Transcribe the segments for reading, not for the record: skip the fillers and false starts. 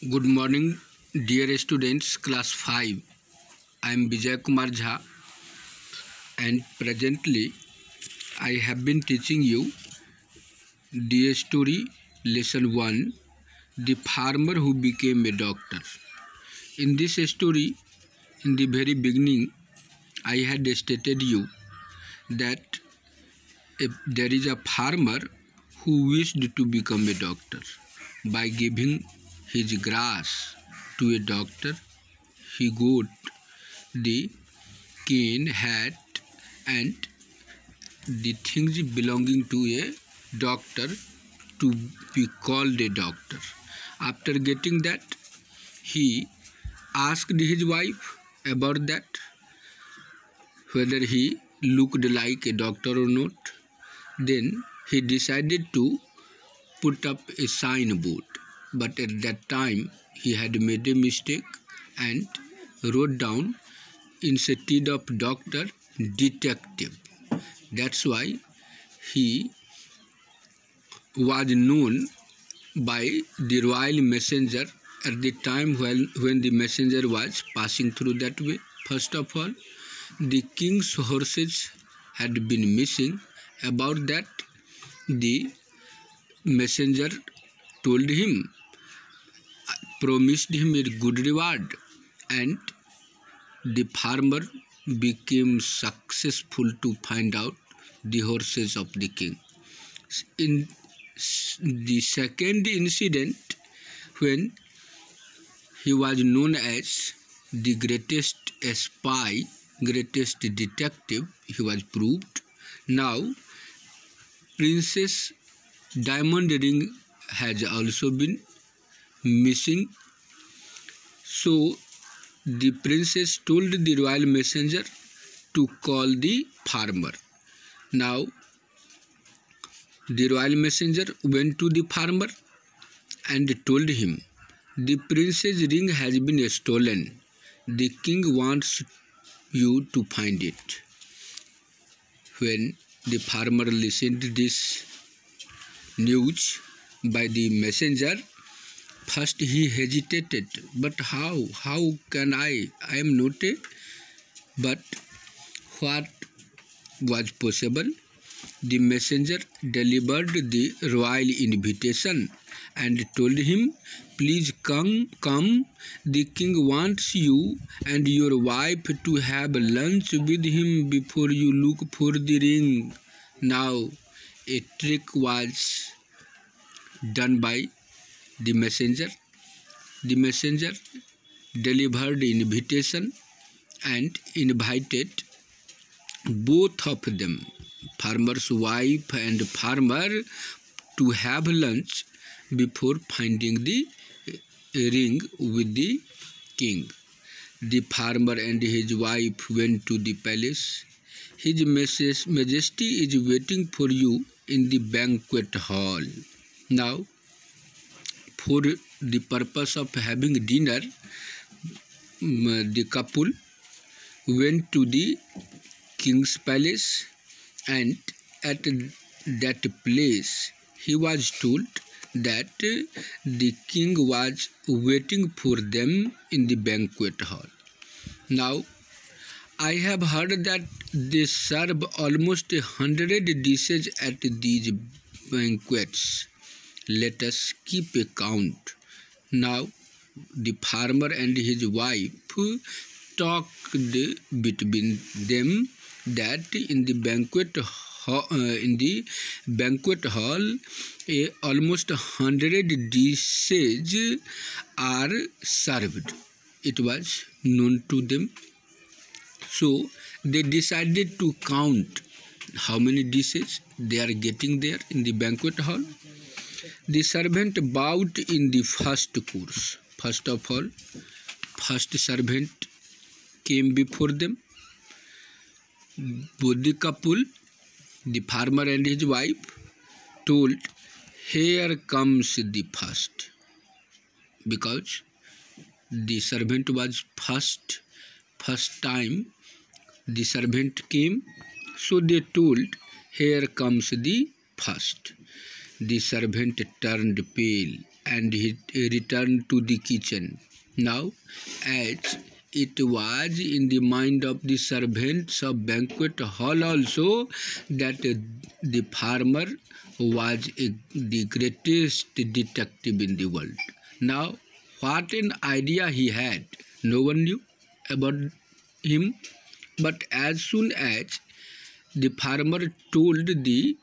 Good morning, dear students, class 5. I am Vijay Kumar Jha, and presently I have been teaching you the story lesson 1, The Farmer Who Became a Doctor. In this story, in the very beginning, I had stated you that there is a farmer who wished to become a doctor. By giving his grass to a doctor, he got the cane, hat, and the things belonging to a doctor to be called a doctor. After getting that, he asked his wife about that, whether he looked like a doctor or not. Then he decided to put up a signboard, but at that time he had made a mistake and wrote down, instead of doctor, detective. That's why he was known by the royal messenger at the time when the messenger was passing through that way. First of all, the king's horses had been missing. About that, the messenger told him, promised him a good reward, and the farmer became successful to find out the horses of the king. In the second incident, when he was known as the greatest spy, greatest detective, he was proved. Now, Princess Diamond Ring has also been missing. So the princess told the royal messenger to call the farmer. Now the royal messenger went to the farmer and told him, the princess ring has been stolen. The king wants you to find it. When the farmer listened to this news by the messenger, first he hesitated, but how can I am not a... But what was possible? The messenger delivered the royal invitation and told him, please come, the king wants you and your wife to have lunch with him before you look for the ring. Now a trick was done by the messenger. The messenger delivered the invitation and invited both of them, farmer's wife and farmer, to have lunch before finding the ring with the king. The farmer and his wife went to the palace. His Majesty is waiting for you in the banquet hall. Now, for the purpose of having dinner, the couple went to the king's palace, and at that place he was told that the king was waiting for them in the banquet hall. Now, I have heard that they serve almost 100 dishes at these banquets. Let us keep a count. Now, the farmer and his wife talked between them that in the banquet hall, almost 100 dishes are served. It was known to them. So they decided to count how many dishes they are getting there in the banquet hall. The servant bowed in the first course. First of all, first servant came before them. Both the couple, the farmer and his wife, told, here comes the first. Because the servant was first time the servant came, so they told, here comes the first. The servant turned pale and he returned to the kitchen. Now, as it was in the mind of the servants of banquet hall also that the farmer was the greatest detective in the world. Now, what an idea he had! No one knew about him, but as soon as the farmer told the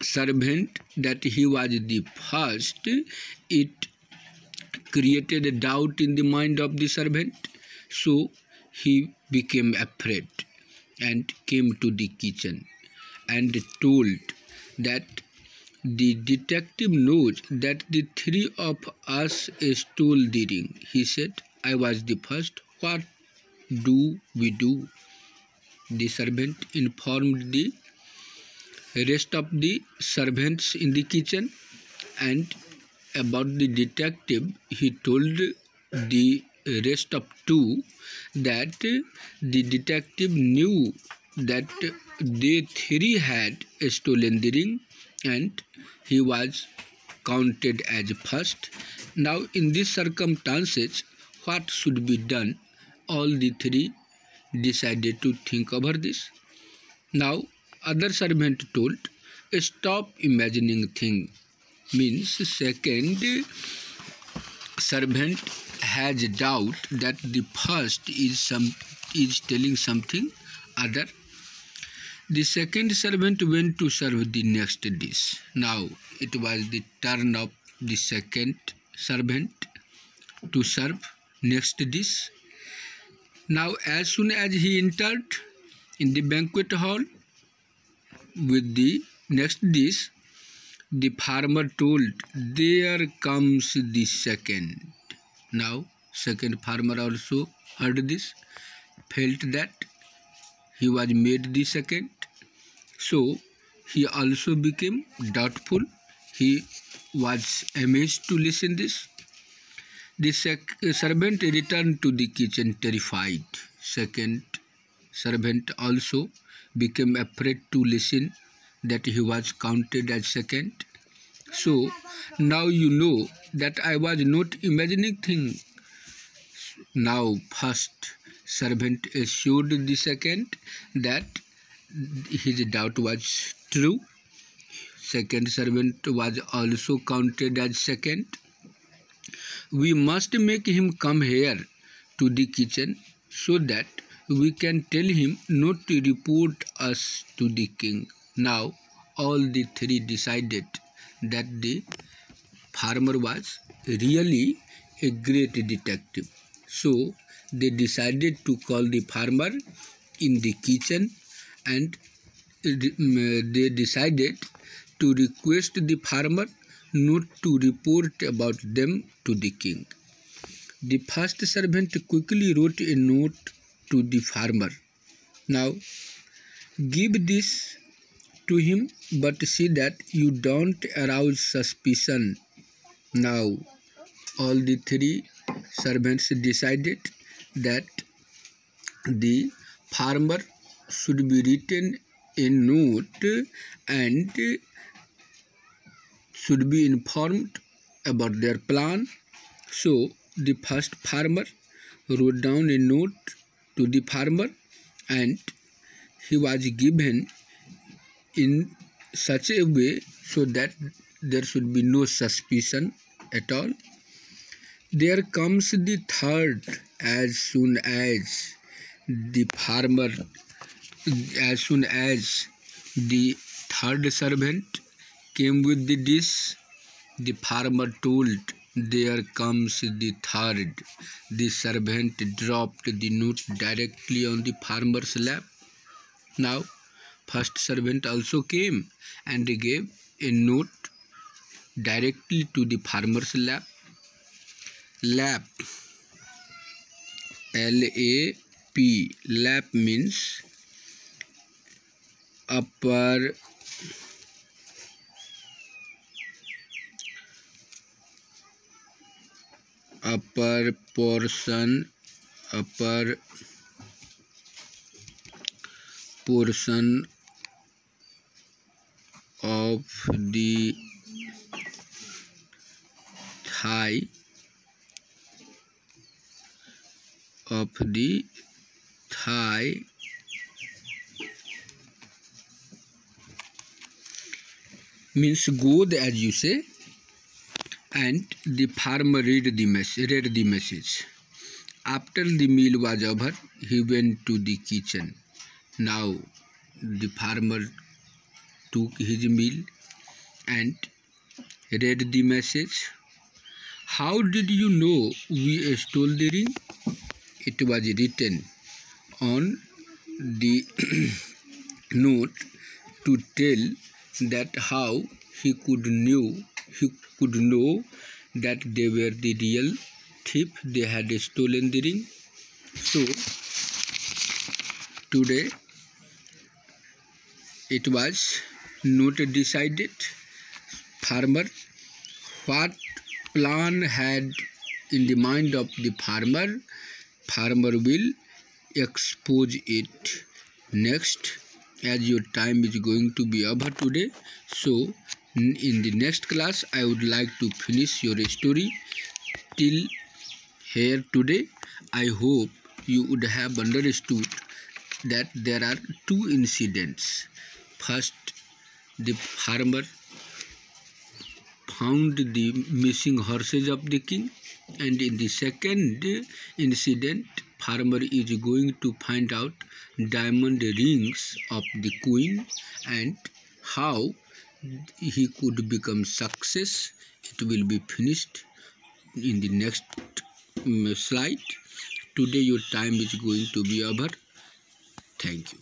servant that he was the first, it created a doubt in the mind of the servant. So he became afraid and came to the kitchen and told that the detective knows that the three of us stole the ring. He said, I was the first. What do we do? The servant informed the rest of the servants in the kitchen, and about the detective he told the rest of two that the detective knew that they three had stolen the ring and he was counted as first. Now in these circumstances, what should be done? All the three decided to think over this. Now other servant told, stop imagining thing. Means second servant has doubt that the first is telling something other. The second servant went to serve the next dish. Now it was the turn of the second servant to serve next dish. Now as soon as he entered in the banquet hall with the next dish, the farmer told, there comes the second. Now second farmer also heard this, felt that he was made the second, so he also became doubtful. He was amazed to listen this. The servant returned to the kitchen terrified. Second servant also became afraid to listen that he was counted as second. So now you know that I was not imagining thing. Now first servant assured the second that his doubt was true. Second servant was also counted as second. We must make him come here to the kitchen so that we can tell him not to report us to the king. Now all the three decided that the farmer was really a great detective. So they decided to call the farmer in the kitchen and they decided to request the farmer not to report about them to the king. The first servant quickly wrote a note to the farmer. Now give this to him, but see that you don't arouse suspicion. Now all the three servants decided that the farmer should be written a note and should be informed about their plan. So the first farmer wrote down a note to the farmer and he was given in such a way so that there should be no suspicion at all. There comes the third. As soon as the third servant came with the dish, the farmer told, there comes the third. The servant dropped the note directly on the farmer's lap. Now first servant also came and gave a note directly to the farmer's lap. Lap, L-A-P, lap means upper portion of the thigh means goad, as you say, and the farmer read the message. After the meal was over, he went to the kitchen. Now the farmer took his meal and read the message. How did you know we stole the ring? It was written on the note to tell that how he could know that they were the real thief. They had stolen the ring. So today it was not decided. Farmer, what plan had in the mind of the farmer? Farmer will expose it next, as your time is going to be over today. So in the next class I would like to finish your story till here today. I hope you would have understood that there are two incidents. First, the farmer found the missing horses of the king, and in the second incident, farmer is going to find out diamond rings of the queen and how he could become success. It will be finished in the next slide. Today your time is going to be over. Thank you.